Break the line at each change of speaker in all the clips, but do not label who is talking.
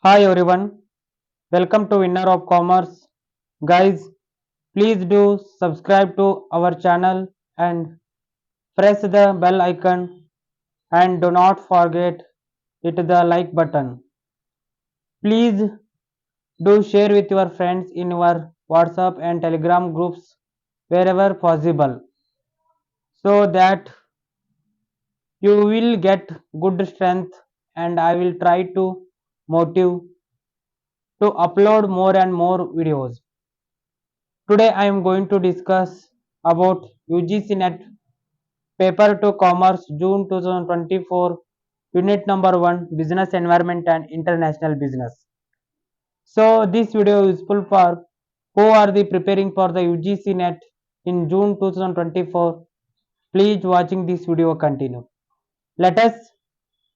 Hi everyone, welcome to Winner of Commerce. Guys, please do subscribe to our channel and press the bell icon and do not forget hit the like button. Please do share with your friends in your WhatsApp and Telegram groups wherever possible so that you will get good strength and I will try to motive to upload more and more videos. Today I am going to discuss about UGC NET Paper to Commerce June 2024 Unit number 1 Business Environment and International Business. So this video is useful for who are the preparing for the UGC NET in June 2024. Please watching this video continue. Let us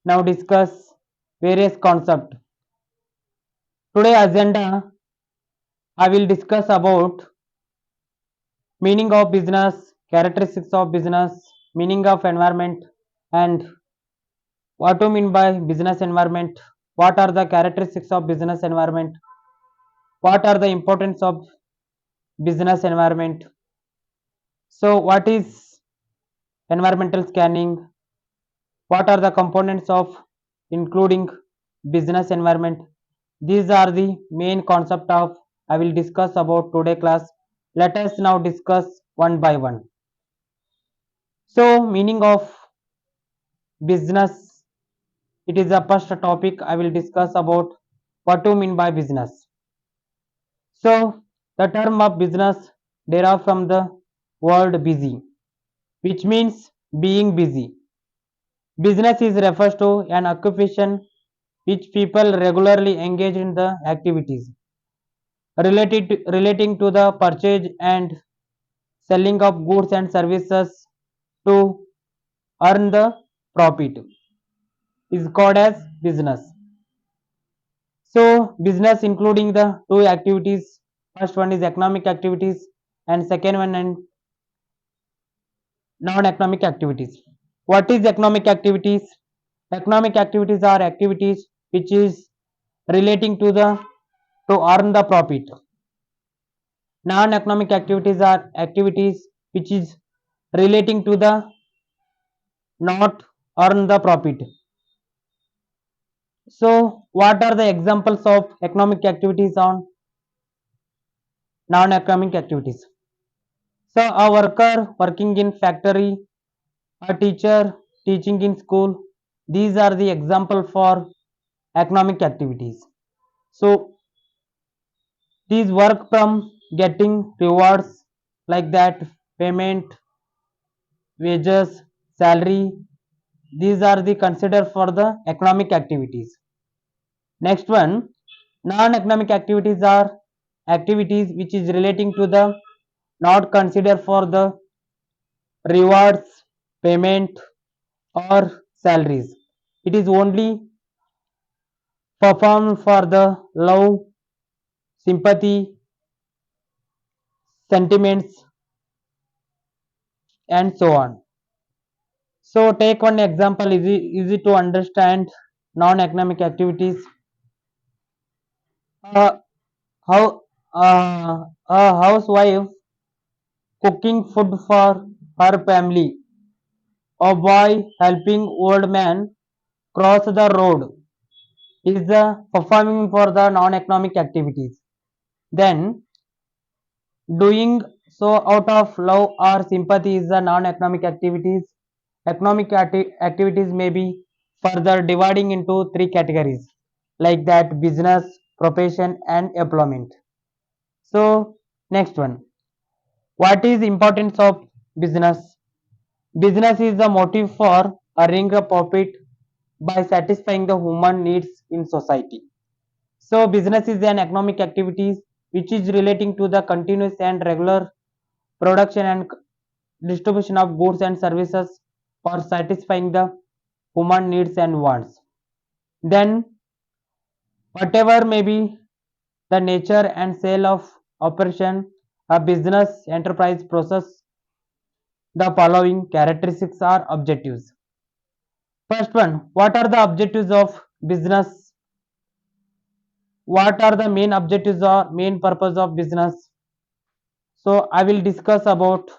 now discuss various concepts. Today agenda I will discuss about meaning of business, characteristics of business, meaning of environment, and what to mean by business environment, what are the characteristics of business environment, what are the importance of business environment. So, what is environmental scanning? What are the components of including business environment? These are the main concept of I will discuss about today class. Let us now discuss one by one. So, meaning of business, it is the first topic I will discuss about what to mean by business. So, the term of business derives from the word busy, which means being busy. Business is refers to an occupation which people regularly engage in the activities relating to the purchase and selling of goods and services to earn the profit is called as business. So business including the two activities. First one is economic activities and second one and non-economic activities. What is economic activities? Economic activities are activities which is relating to the to earn the profit. Non-economic activities are activities which is relating to the not earn the profit. So what are the examples of economic activities on non-economic activities? So a worker working in factory, a teacher teaching in school, these are the example for economic activities. So these work from getting rewards like that, payment, wages, salary, these are the considered for the economic activities. Next one, non-economic activities are activities which is relating to the not considered for the rewards, payment or salaries. It is only performed for the love, sympathy, sentiments and so on. So take one example easy to understand non-economic activities. Uh, how a housewife cooking food for her family, a boy helping old man cross the road is the performing for the non-economic activities. Then doing so out of love or sympathy is the non-economic activities. Economic activities may be further dividing into three categories like that business, profession and employment. So next one, what is importance of business? Business is the motive for earning a profit by satisfying the human needs in society. So business is an economic activities which is relating to the continuous and regular production and distribution of goods and services for satisfying the human needs and wants. Then whatever may be the nature and sale of operation, a business enterprise process the following characteristics are objectives. First one, what are the objectives of business? what are the main objectives or main purpose of business? So I will discuss about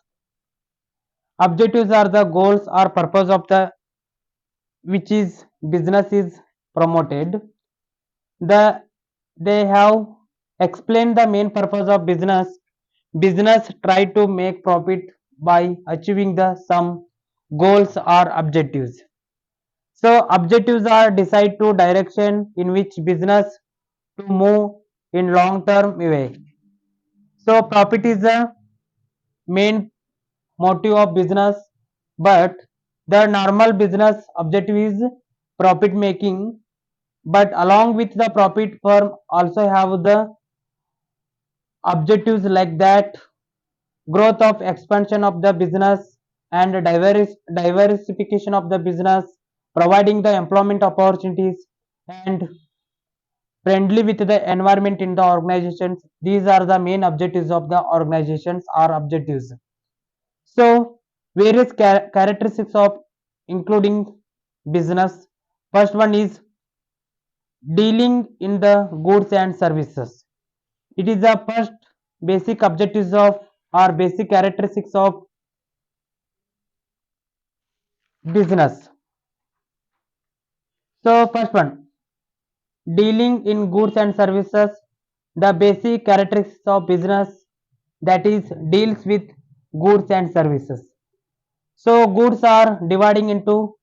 objectives are the goals or purpose of the which is business is promoted. The they have explained the main purpose of business. Business try to make profit by achieving the some goals or objectives. So objectives are decide to direction in which business to move in long term way. So profit is the main motive of business, but the normal business objective is profit making. But along with the profit, firm also have the objectives like that growth of expansion of the business and diversification of the business, providing the employment opportunities and friendly with the environment in the organizations. These are the main objectives of the organizations or objectives. So various characteristics of including business. First one is dealing in the goods and services. It is the first basic objectives of or basic characteristics of business. So first one, dealing in goods and services. The basic characteristics of business that is deals with goods and services. So goods are dividing into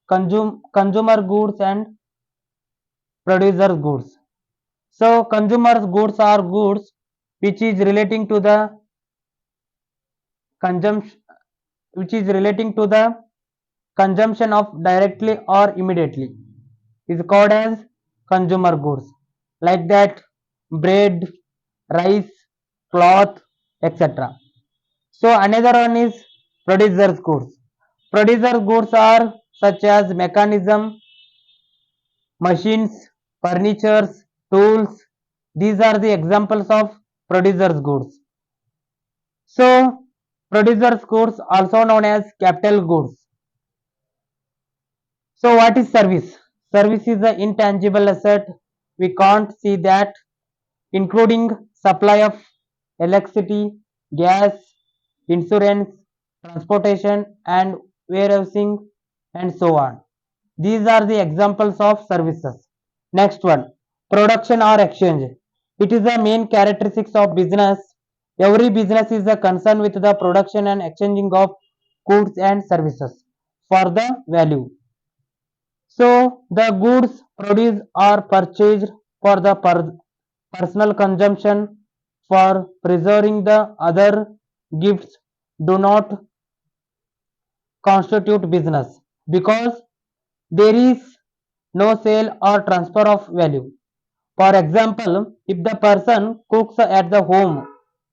consumer goods and producer goods. So consumer goods are goods which is relating to the consumption which is relating to the consumption of directly or immediately is called as consumer goods like that bread, rice, cloth, etc. So another one is producer's goods. Producer goods are such as mechanism, machines, furnitures, tools. These are the examples of producer's goods. So producer's goods also known as capital goods. So what is service? Service is the intangible asset. We can't see that, including supply of electricity, gas, insurance, transportation, and warehousing, and so on. These are the examples of services. Next one, production or exchange. It is the main characteristics of business. Every business is a concern with the production and exchanging of goods and services for the value. So the goods produced are purchased for the personal consumption, for preserving the other gifts do not constitute business because there is no sale or transfer of value. For example, if the person cooks at the home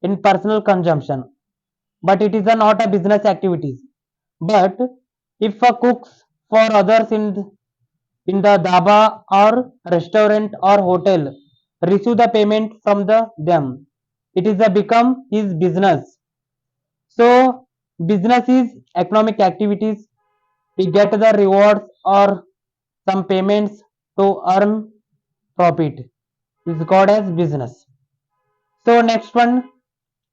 in personal consumption, but it is not a business activity. But if a cooks for others in the dhaba or restaurant or hotel, receive the payment from them, it is a become his business. So business is economic activities. We get the rewards or some payments to earn profit. Is called as business. So next one,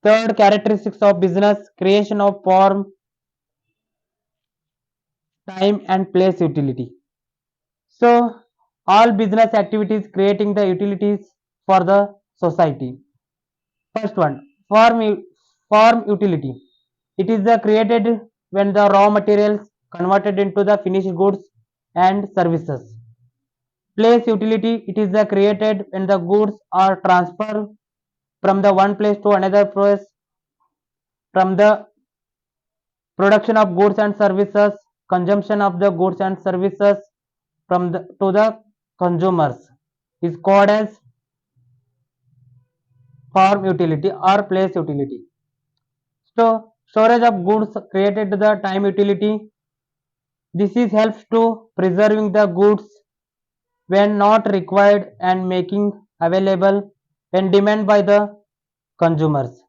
third characteristics of business: creation of form, time, and place utility. So all business activities creating the utilities for the society. First one, form utility. It is created when the raw materials converted into the finished goods and services. Place utility. It is created when the goods are transferred from the one place to another place, from the production of goods and services, consumption of the goods and services from to the consumers is called as form utility or place utility. So storage of goods created the time utility. This is helps to preserving the goods when not required and making available when demand by the consumers.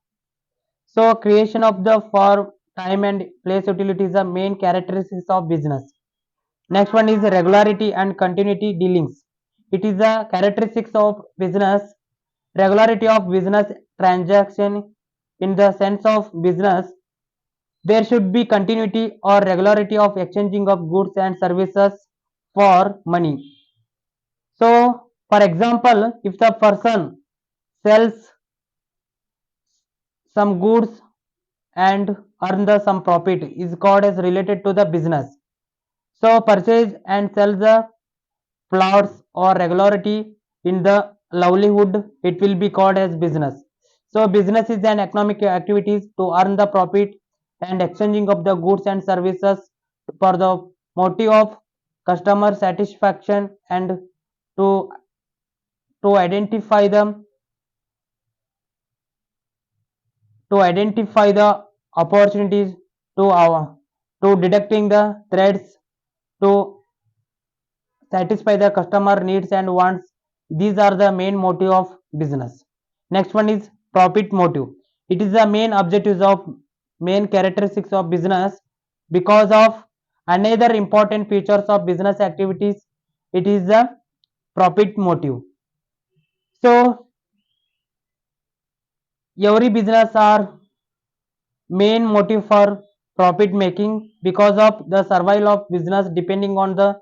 So creation of the form, time and place utility is the main characteristics of business. Next one is regularity and continuity dealings. it is the characteristics of business, regularity of business transaction. In the sense of business, there should be continuity or regularity of exchanging of goods and services for money. So, for example, if the person sells some goods and earn the some profit is called as related to the business. So, purchase and sell the plots or regularity in the livelihood, it will be called as business. So, business is an economic activities to earn the profit and exchanging of the goods and services for the motive of customer satisfaction and to to identify them to identify the opportunities to our to detecting the threats to satisfy the customer needs and wants. These are the main motive of business. Next one is profit motive. It is the main objectives of main characteristics of business because of another important features of business activities. It is the profit motive. So every business are main motive for profit making because of the survival of business depending on the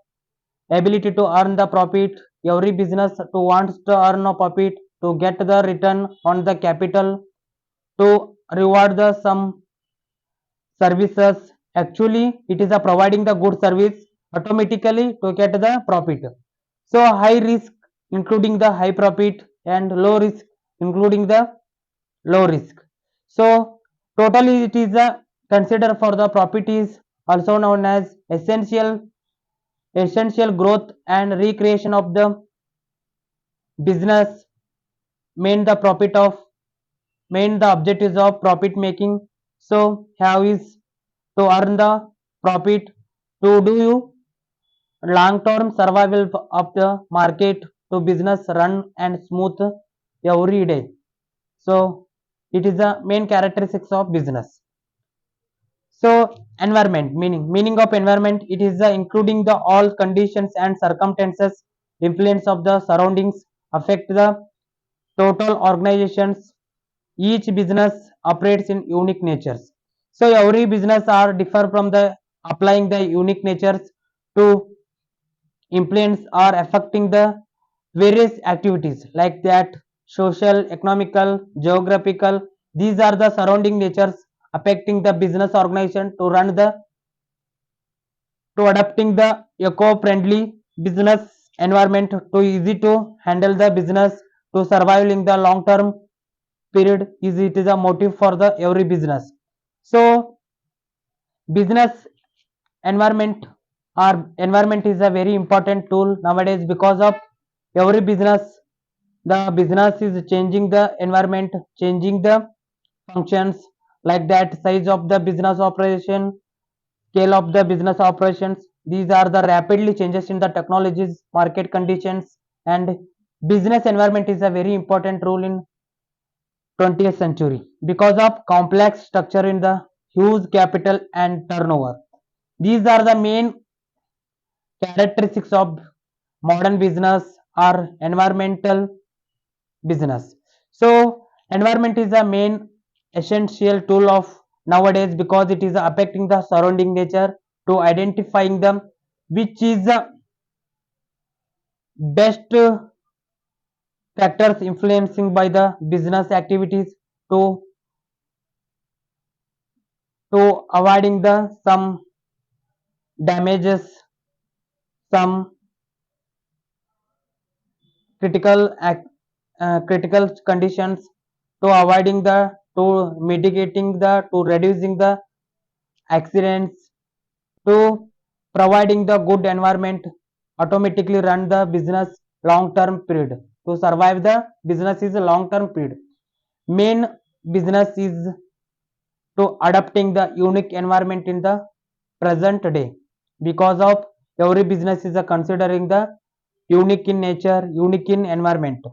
ability to earn the profit. Every business to wants to earn a profit to get the return on the capital to reward the some services. Actually, it is a providing the good service automatically to get the profit. So high risk including the high profit and low risk including the low risk. So totally it is a consider for the profit is also known as essential growth and recreation of the business main the profit of main the objectives of profit making. So have is to earn the profit to do you long term survival of the market to business run and smooth every day. So it is the main characteristics of business. So environment meaning of environment, it is the including the all conditions and circumstances influence of the surroundings affect the total organizations. Each business operates in unique natures. So every business are differ from the applying the unique natures to influence or affecting the various activities like that social, economical, geographical. These are the surrounding natures affecting the business organization to run the to adapting the eco-friendly business environment to easy to handle the business to survive in the long term period is it is a motive for the every business. So business environment or environment is a very important tool nowadays because of every business, the business is changing the environment, changing the functions like that size of the business operation, scale of the business operations. These are the rapidly changes in the technologies, market conditions, and business environment is a very important role in 20th century because of complex structure in the huge capital and turnover. These are the main characteristics of modern business or environmental business. So environment is the main essential tool of nowadays because it is affecting the surrounding nature to identifying them which is the best factors influencing by the business activities to avoiding the some damages, some critical critical conditions to avoiding the to mitigating the to reducing the accidents to providing the good environment automatically run the business long term period to survive the business is a long term period. Main business is to adapting the unique environment in the present day because of every business is considering the unique in nature, unique in environment.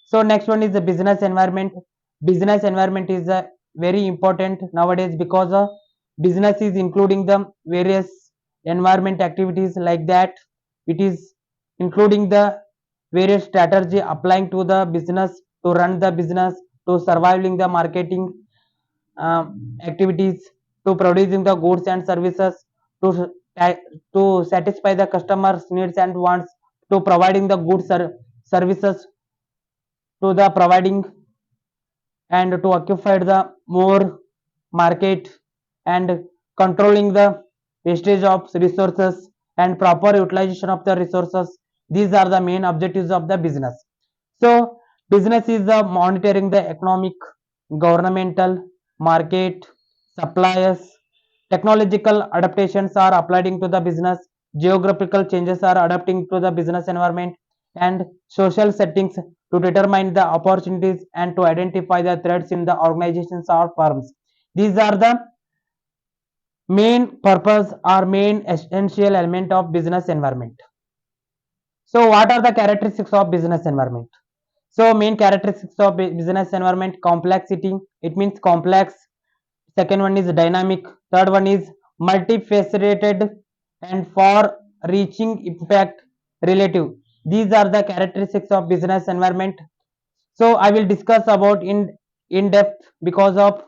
So next one is the business environment. Business environment is very important nowadays because business is including the various environment activities like that. It is including the various strategy applying to the business, to run the business, to surviving the marketing activities, to producing the goods and services, to to satisfy the customers needs and wants, to providing the goods services, to the providing and to occupy the more market, and controlling the wastage of resources and proper utilization of the resources. These are the main objectives of the business. So business is the monitoring the economic, governmental, market, suppliers, technological adaptations are applied to the business, geographical changes are adapting to the business environment, and social settings to determine the opportunities and to identify the threats in the organizations or firms. These are the main purpose or main essential element of business environment. So what are the characteristics of business environment? So main characteristics of business environment: complexity, it means complex. Second one is dynamic. Third one is multifaceted and far reaching impact relative. These are the characteristics of business environment. So I will discuss about in depth because of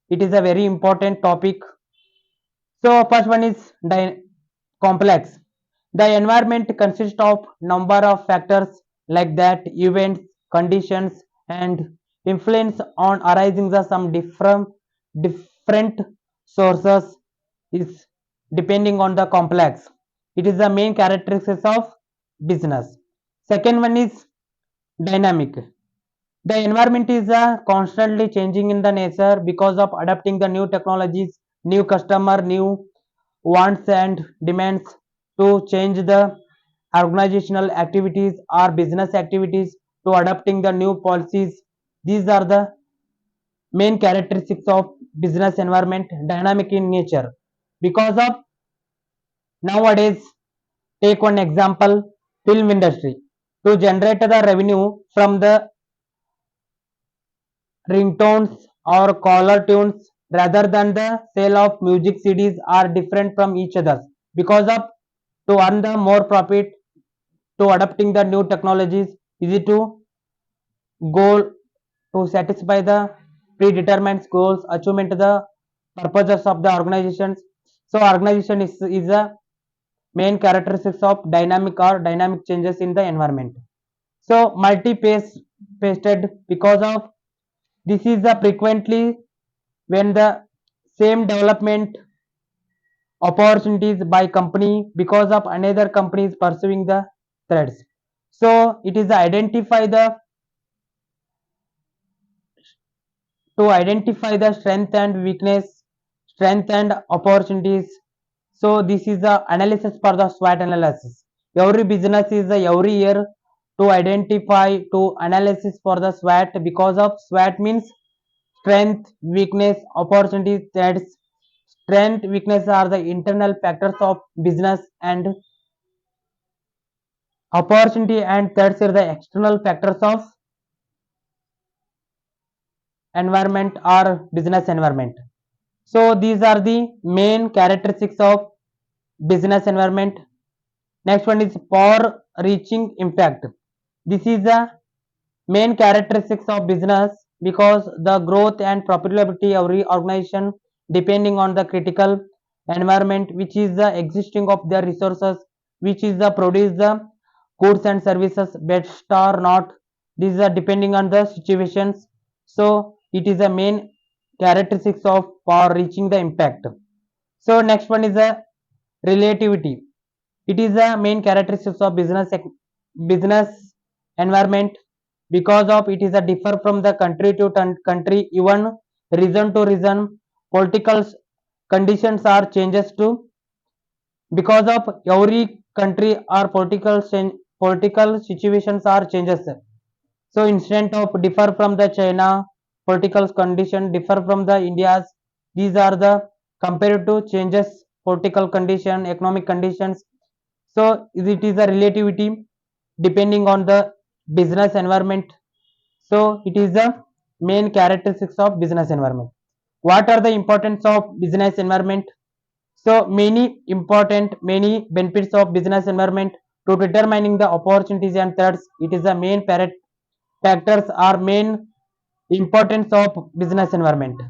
it is a very important topic. So first one is complex. The environment consists of number of factors like that events, conditions, and influence on arising the some different sources is depending on the complex. It is the main characteristics of business. Second one is dynamic. The environment is constantly changing in the nature because of adapting the new technologies, new customer, new wants and demands, to change the organizational activities or business activities, to adapting the new policies. These are the main characteristics of business environment, dynamic in nature. Because of nowadays, take one example, film industry. To generate the revenue from the ringtones or caller tunes rather than the sale of music CDs are different from each other. Because of to earn the more profit, to adopting the new technologies, easy to goal to satisfy the predetermined goals, achievement the purposes of the organizations. So organization is a main characteristics of dynamic or dynamic changes in the environment. So multi-pasted because of this is the frequently when the same development opportunities by company because of another company is pursuing the threads. So it is identify the to identify the strength and weakness, strength and opportunities. So this is the analysis for the SWOT analysis. Every business is every year to identify to analysis for the SWOT, because of SWOT means strength, weakness, opportunities. That's strength, weakness are the internal factors of business, and opportunity and threats are the external factors of environment or business environment. So these are the main characteristics of business environment. Next one is for reaching impact. This is the main characteristics of business because the growth and profitability of every organization depending on the critical environment, which is the existing of their resources, which is the produce the goods and services best or not. These are depending on the situations. So it is the main characteristics of for reaching the impact. So next one is the relativity. It is the main characteristics of business environment because of it is a differ from the country to country, even region to region. Political conditions are changes too because of every country or political situations are changes. So instead of differ from the China, political condition differ from the India's. These are the compared to changes political condition, economic conditions. So it is a relativity depending on the business environment. So it is the main characteristics of business environment. What are the importance of business environment? So many important, many benefits of business environment. to determining the opportunities and threats. It is the main factors or main importance of business environment.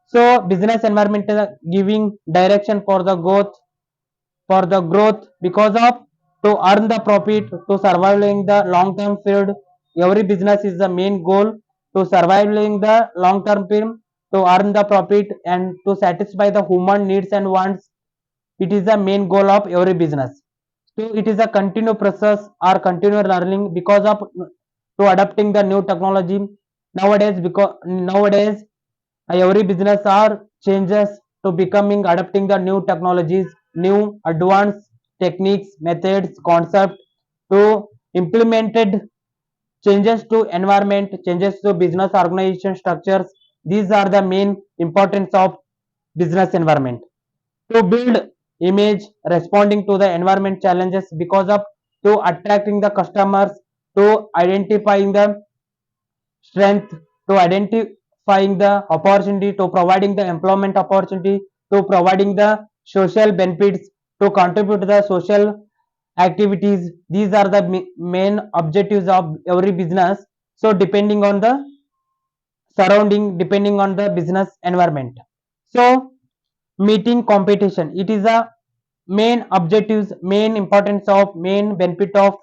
So business environment is giving direction for the growth because of to earn the profit to surviving the long term period. Every business is the main goal to surviving the long term period, to earn the profit and to satisfy the human needs and wants. It is the main goal of every business. So it is a continuous process or continuous learning because of to adapting the new technology nowadays. Because nowadays every business are changes to becoming adapting the new technologies, new advanced techniques, methods, concept to implemented changes to environment, changes to business organization structures. These are the main importance of business environment. To build image responding to the environment challenges because of to attracting the customers, to identifying the strength, to identifying the opportunity, to providing the employment opportunity, to providing the social benefits, to contribute to the social activities. These are the main objectives of every business. So depending on the surrounding, depending on the business environment. So meeting competition, it is a main objectives, main importance of main benefit of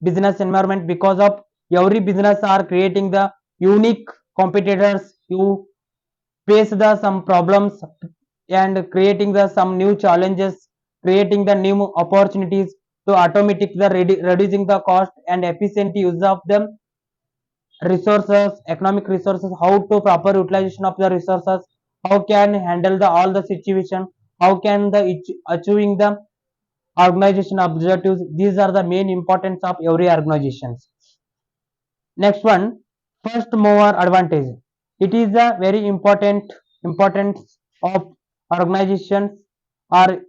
business environment because of every business are creating the unique competitors who face the some problems and creating the some new challenges, creating the new opportunities to automatic the reducing the cost and efficient use of the resources, economic resources, how to proper utilization of the resources, how can handle the all the situation, how can the achieving the organization objectives. These are the main importance of every organizations. Next one, first mover advantage. It is a very important importance of organizations or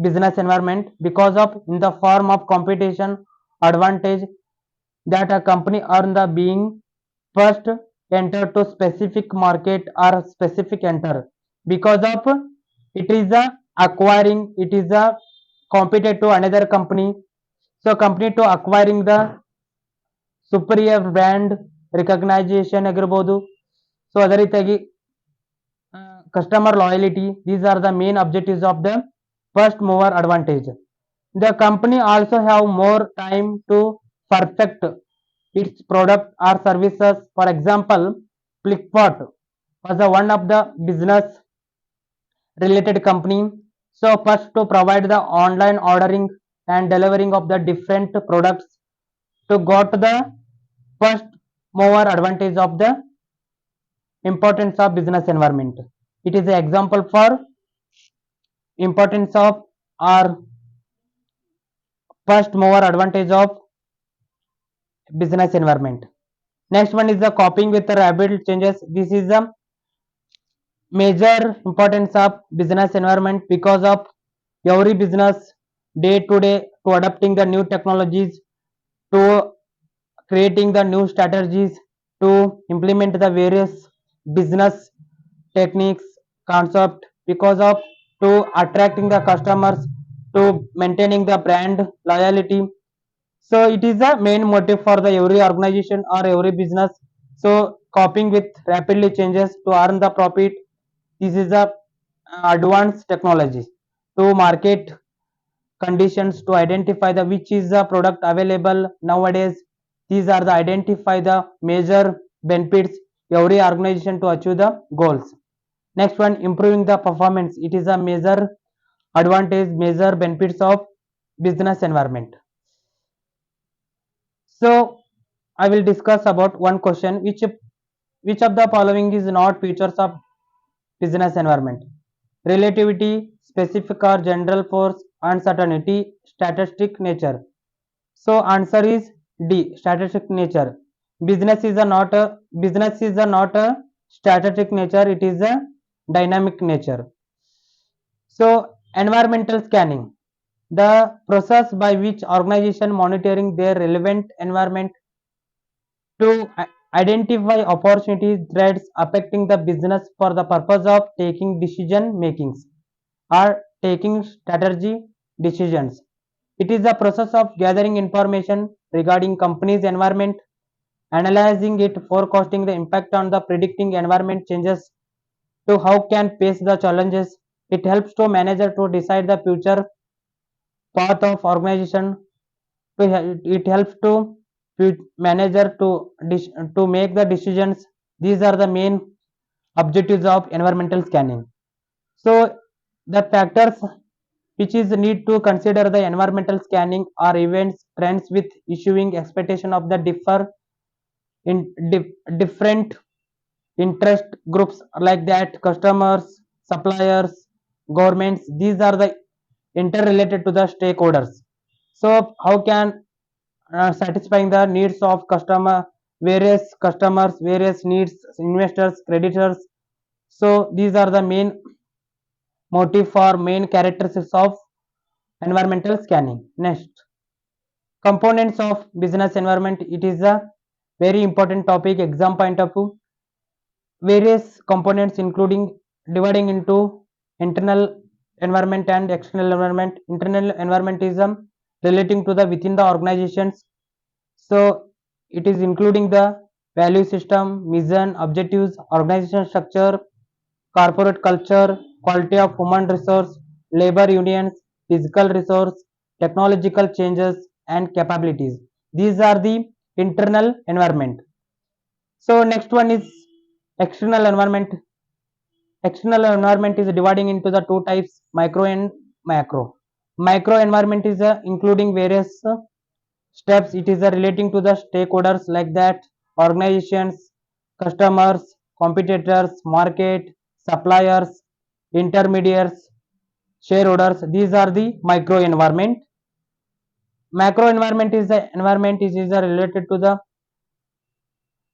business environment because of in the form of competition advantage that a company earn the being first enter to specific market or specific enter because of it is a acquiring, it is a competitor to another company. So company to acquiring the superior brand recognition ಆಗಿರಬಹುದು. So ಅದೇ ರೀತಿಯಾಗಿ customer loyalty, these are the main objectives of the first mover advantage. The company also have more time to perfect its product or services. For example, Flipkart was one of the business related company. So first to provide the online ordering and delivering of the different products to got the first mover advantage of the importance of business environment. It is an example for importance of our first mover advantage of business environment. Next one is the coping with the rapid changes. This is the major importance of business environment because of every business day to day to adapting the new technologies, to creating the new strategies, to implement the various business techniques concept because of to attracting the customers, to maintaining the brand loyalty. So it is the main motive for the every organization or every business. So coping with rapidly changes to earn the profit. This is the advanced technology to market conditions, to identify the which is the product available nowadays. These are the identify the major benefits every organization to achieve the goals. Next one, improving the performance. It is a major advantage, major benefits of business environment. So I will discuss about one question, which of the following is not features of business environment? Relativity, specific or general force, uncertainty, statistic nature. So answer is D, statistic nature. Business is a not a static nature, it is a dynamic nature. So environmental scanning, the process by which organization monitoring their relevant environment to identify opportunities, threats affecting the business for the purpose of taking decision makings or taking strategy decisions. It is the process of gathering information regarding company's environment, analyzing it, forecasting the impact on the predicting environment changes to how can face the challenges. It helps to manager to decide the future path of organization. It helps to manager to make the decisions. These are the main objectives of environmental scanning. So the factors which is need to consider the environmental scanning are events, trends with issuing expectation of the in different interest groups like that, customers, suppliers, governments. These are the interrelated to the stakeholders. So how can satisfying the needs of various customers, various needs, investors, creditors. So these are the main motive for main characteristics of environmental scanning. Next, components of business environment. It is a very important topic exam point of view. Various components including dividing into internal environment and external environment. Internal environment is relating to the within the organizations. So it is including the value system, mission, objectives, organization structure, corporate culture, quality of human resource, labor unions, physical resource, technological changes, and capabilities. These are the internal environment. So next one is external environment. External environment is dividing into the two types, micro and macro. Micro environment is including various steps. It is relating to the stakeholders like that, organizations, customers, competitors, market, suppliers, intermediaries, shareholders. These are the micro environment. Macro environment is the environment is related to the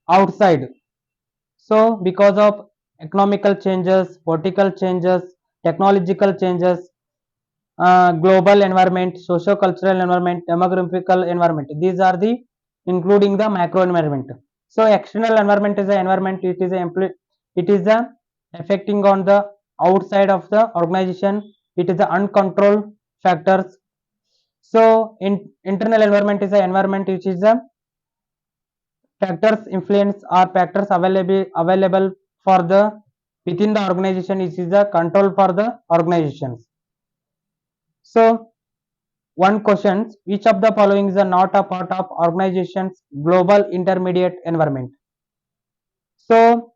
outside. So because of economical changes, political changes, technological changes, global environment, socio-cultural environment, demographical environment. These are the including the macro environment. So external environment is the environment. It is the affecting on the outside of the organization. It is the uncontrolled factors. So internal environment is the environment which is the factors influence or factors available for the within the organization. It is the control for the organizations. So one question, which of the following is not a part of organization's global intermediate environment? So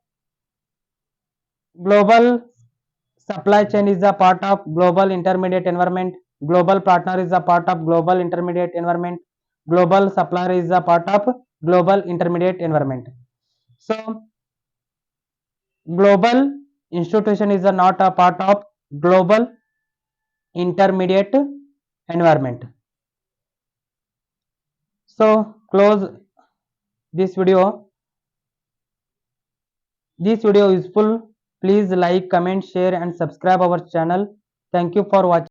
global supply chain is a part of global intermediate environment. Global partner is a part of global intermediate environment. Global supplier is a part of global intermediate environment. So global institution is a not a part of global intermediate environment. So close this video. This video is useful. Please like, comment, share and subscribe our channel. Thank you for watching.